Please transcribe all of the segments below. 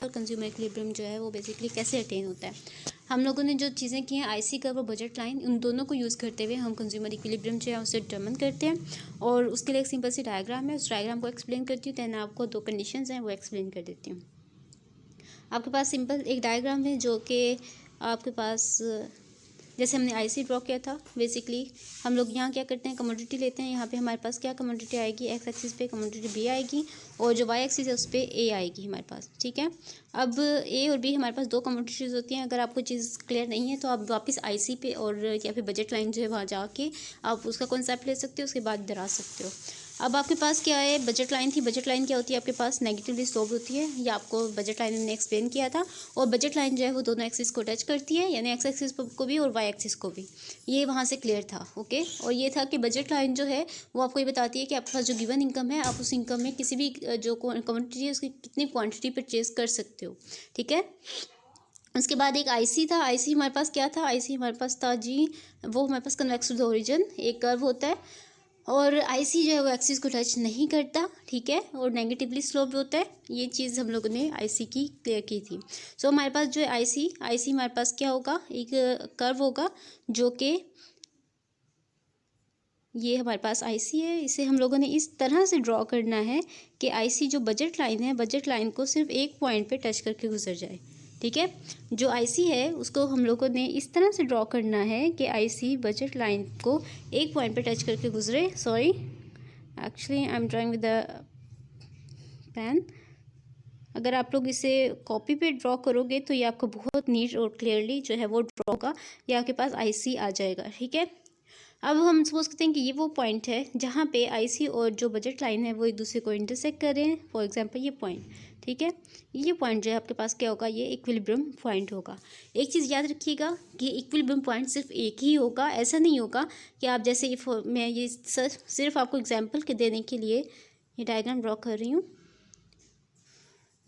Simple consumer equilibrium जो है वो बेसिकली कैसे अटेन होता है। हम लोगों ने जो चीज़ें की हैं आईसी कर्व और बजट लाइन, उन दोनों को यूज़ करते हुए हम कंज्यूमर इक्विलिब्रियम जो है उसे डिटरमिन करते हैं। और उसके लिए एक सिंपल सी डायग्राम है, उस डायग्राम को एक्सप्लेन करती हूँ, दैन आपको दो कंडीशंस हैं वो एक्सप्लेन कर देती हूँ। आपके पास सिंपल एक डायग्राम है जो कि आपके पास जैसे हमने आईसी ड्रॉ किया था। बेसिकली हम लोग यहाँ क्या करते हैं, कमोडिटी लेते हैं। यहाँ पे हमारे पास क्या कमोडिटी आएगी, एक्स एक्सिस पे कमोडिटी बी आएगी और जो वाई एक्सिस है उस पर ए आएगी हमारे पास, ठीक है। अब ए और बी हमारे पास दो कमोडिटीज होती हैं। अगर आपको चीज़ क्लियर नहीं है तो आप वापस आईसी पे और या फिर बजट लाइन जो है वहाँ जाके आप उसका कॉन्सेप्ट ले सकते हो, उसके बाद डरा सकते हो। अब आपके पास क्या है, बजट लाइन थी। बजट लाइन क्या होती है, आपके पास नेगेटिवली स्लोप्ड होती है, या आपको बजट लाइन ने एक्सप्लेन किया था। और बजट लाइन जो है वो दोनों एक्सिस को टच करती है, यानी एक्स एक्सिस को भी और वाई एक्सिस को भी। ये वहाँ से क्लियर था, ओके। और ये था कि बजट लाइन जो है वो आपको ये बताती है कि आपके पास जो गिवन इनकम है, आप उस इनकम में किसी भी जो कमोडिटी है उसकी कितनी क्वान्टिटी परचेज कर सकते हो, ठीक है। उसके बाद एक आईसी था। आईसी हमारे पास क्या था, आईसी हमारे पास था जी, वो हमारे पास कन्वेक्स टू द ओरिजिन एक कर्व होता है और आईसी जो है वो एक्सिस को टच नहीं करता, ठीक है, और नेगेटिवली स्लोप होता है। ये चीज़ हम लोगों ने आईसी की क्लियर की थी। सो हमारे पास जो है आईसी हमारे पास क्या होगा, एक कर्व होगा जो कि ये हमारे पास आईसी है। इसे हम लोगों ने इस तरह से ड्रॉ करना है कि आईसी जो बजट लाइन है, बजट लाइन को सिर्फ एक पॉइंट पे टच करके गुजर जाए, ठीक है। जो आईसी है उसको हम लोगों ने इस तरह से ड्रॉ करना है कि आईसी बजट लाइन को एक पॉइंट पे टच करके गुजरे। Sorry, actually I am drawing with the pen. अगर आप लोग इसे कॉपी पे ड्रॉ करोगे तो ये आपको बहुत नीट और क्लियरली जो है वो ड्रॉ होगा, ये आपके पास आईसी आ जाएगा, ठीक है। अब हम सपोज करते हैं कि ये वो पॉइंट है जहाँ पे आईसी और जो बजट लाइन है वो एक दूसरे को इंटरसेक्ट कर रहे हैं। फॉर एग्जांपल ये पॉइंट, ठीक है। ये पॉइंट जो है आपके पास क्या होगा, ये इक्विलिब्रियम पॉइंट होगा। एक चीज़ याद रखिएगा कि इक्विलिब्रियम पॉइंट सिर्फ एक ही होगा। ऐसा नहीं होगा कि आप जैसे मैं ये सिर्फ आपको एग्जाम्पल के देने के लिए ये डायग्राम ड्रॉ कर रही हूँ।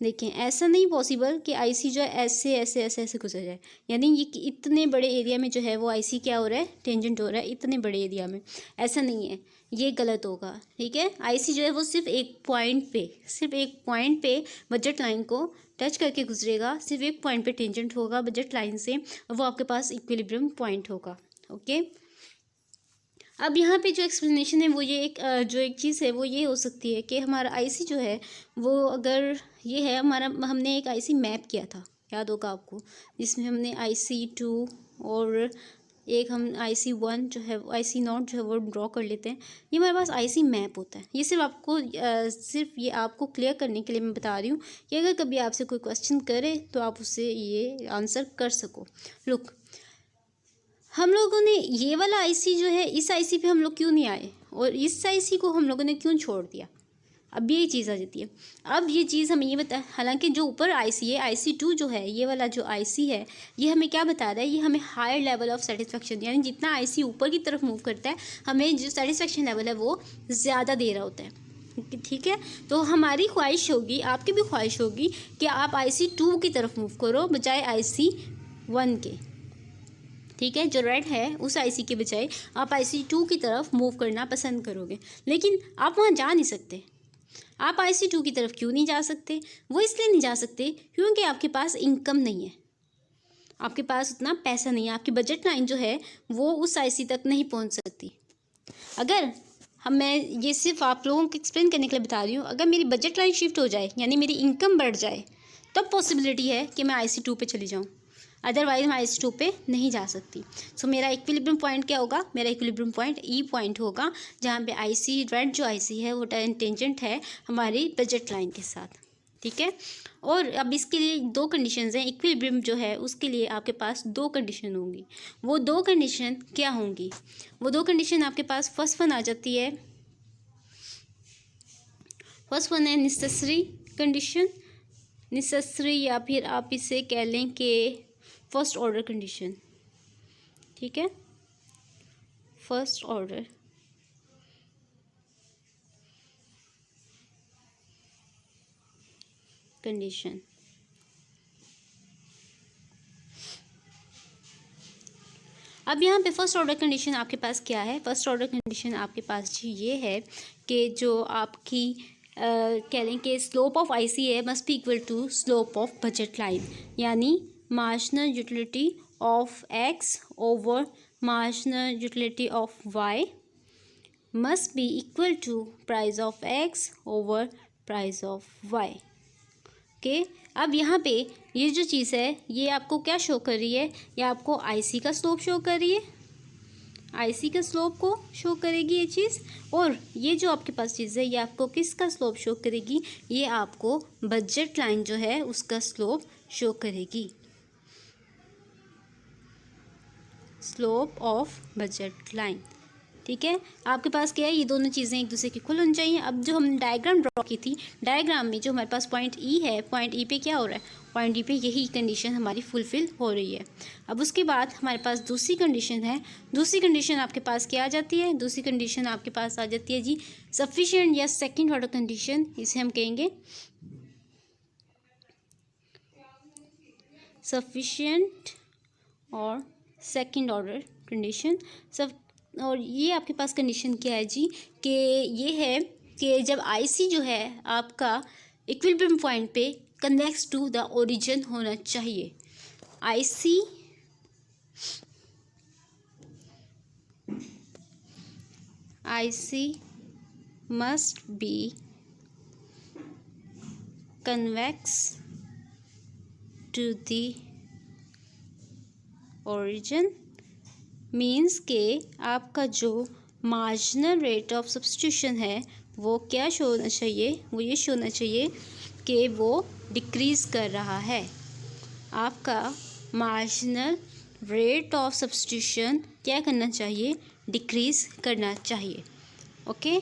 देखें, ऐसा नहीं पॉसिबल कि आईसी जो है ऐसे ऐसे ऐसे ऐसे गुजर जाए, यानी ये कि इतने बड़े एरिया में जो है वो आईसी क्या हो रहा है, टेंजेंट हो रहा है इतने बड़े एरिया में। ऐसा नहीं है, ये गलत होगा, ठीक है। आईसी जो है वो सिर्फ एक पॉइंट पे बजट लाइन को टच करके गुजरेगा, सिर्फ एक पॉइंट पे टेंजेंट होगा बजट लाइन से, वो आपके पास इक्विलिब्रियम पॉइंट होगा, ओके। अब यहाँ पे जो एक्सप्लेनेशन है वो ये जो एक चीज़ है वो ये हो सकती है कि हमारा आईसी जो है वो अगर ये है हमारा, हमने एक आईसी मैप किया था, याद होगा आपको, जिसमें हमने IC2 और एक हम IC1 जो है IC0 जो है वो ड्रॉ कर लेते हैं। ये हमारे पास आईसी मैप होता है। ये सिर्फ आपको सिर्फ ये आपको क्लियर करने के लिए मैं बता रही हूँ कि अगर कभी आपसे कोई क्वेश्चन करे तो आप उससे ये आंसर कर सको। लुक, हम लोगों ने ये वाला आईसी जो है, इस आईसी पे हम लोग क्यों नहीं आए और इस आईसी को हम लोगों ने क्यों छोड़ दिया, अब ये चीज़ आ जाती है। अब ये चीज़ हमें ये बता, हालांकि जो ऊपर आईसी है IC2 जो है, ये वाला जो आईसी है ये हमें क्या बता रहा है, ये हमें हायर लेवल ऑफ सेटिस्फेक्शन, यानी जितना आईसी ऊपर की तरफ मूव करता है हमें जो सेटिस्फेक्शन लेवल है वो ज़्यादा दे रहा होता है, ठीक है। तो हमारी ख्वाहिश होगी, आपकी भी ख्वाहिश होगी कि आप IC2 की तरफ मूव करो बजाय IC1 के, ठीक है। जो रेड है उस आईसी के बजाय आप IC2 की तरफ मूव करना पसंद करोगे, लेकिन आप वहाँ जा नहीं सकते। आप IC2 की तरफ क्यों नहीं जा सकते, वो इसलिए नहीं जा सकते क्योंकि आपके पास इनकम नहीं है, आपके पास उतना पैसा नहीं है, आपकी बजट लाइन जो है वो उस आईसी तक नहीं पहुँच सकती। अगर मैं ये सिर्फ आप लोगों को एक्सप्लेन करने के लिए बता रही हूँ, अगर मेरी बजट लाइन शिफ्ट हो जाए यानी मेरी इनकम बढ़ जाए तब पॉसिबिलिटी है कि मैं IC2 पे चली जाऊँ, अदरवाइज मैं IC2 पे नहीं जा सकती। सो मेरा इक्विलिब्रियम पॉइंट क्या होगा, मेरा इक्विलिब्रियम पॉइंट ई पॉइंट होगा, जहाँ पे आईसी रेड जो आईसी है वो टेंजेंट है हमारी बजट लाइन के साथ, ठीक है। और अब इसके लिए दो कंडीशंस हैं, इक्विलिब्रियम जो है उसके लिए आपके पास दो कंडीशन होंगी। वो दो कंडीशन क्या होंगी, वो दो कंडीशन आपके पास फर्स्ट वन आ जाती है, फर्स्ट वन है नेसेसरी कंडीशन, नेसेसरी या फिर आप इसे कह लें कि फर्स्ट ऑर्डर कंडीशन, ठीक है, फर्स्ट ऑर्डर कंडीशन। अब यहाँ पे फर्स्ट ऑर्डर कंडीशन आपके पास क्या है, फर्स्ट ऑर्डर कंडीशन आपके पास जी ये है कि जो आपकी कह लें कि स्लोप ऑफ आईसी है must be equal to slope of budget line, यानी marginal utility of X over marginal utility of Y must be equal to price of X over price of Y. Okay, अब यहाँ पे ये जो चीज़ है ये आपको क्या शो कर रही है, ये आपको आईसी का स्लोप शो कर रही है, आईसी का स्लोप को शो करेगी ये चीज़। और ये जो आपके पास चीज़ है ये आपको किसका स्लोप शो करेगी, ये आपको बजट लाइन जो है उसका स्लोप शो करेगी, स्लोप ऑफ बजट लाइन। ठीक है, आपके पास क्या है, ये दोनों चीज़ें एक दूसरे की इक्वल होनी चाहिए। अब जो हम डायग्राम ड्रॉ की थी, डायग्राम में जो हमारे पास पॉइंट ई है, पॉइंट ई पे क्या हो रहा है, पॉइंट ई पे यही कंडीशन हमारी फुलफिल हो रही है। अब उसके बाद हमारे पास दूसरी कंडीशन है, दूसरी कंडीशन आपके पास क्या आ जाती है, दूसरी कंडीशन आपके पास आ जाती है जी सफिशिएंट या सेकेंड ऑर्डर कंडीशन, इसे हम कहेंगे सफिशिएंट और सेकेंड ऑर्डर कंडीशन। सब और ये आपके पास कंडीशन क्या है जी, कि ये है कि जब आईसी जो है आपका इक्विलिब्रियम पॉइंट पे कनेक्ट्स टू द ओरिजिन होना चाहिए। IC must be convex to the origin, means के आपका जो मार्जिनल रेट ऑफ सब्स्टिट्यूशन है वो क्या शो होना चाहिए, वो ये शो होना चाहिए कि वो डिक्रीज़ कर रहा है। आपका मार्जिनल रेट ऑफ सब्स्टिट्यूशन क्या करना चाहिए, डिक्रीज़ करना चाहिए। ओके।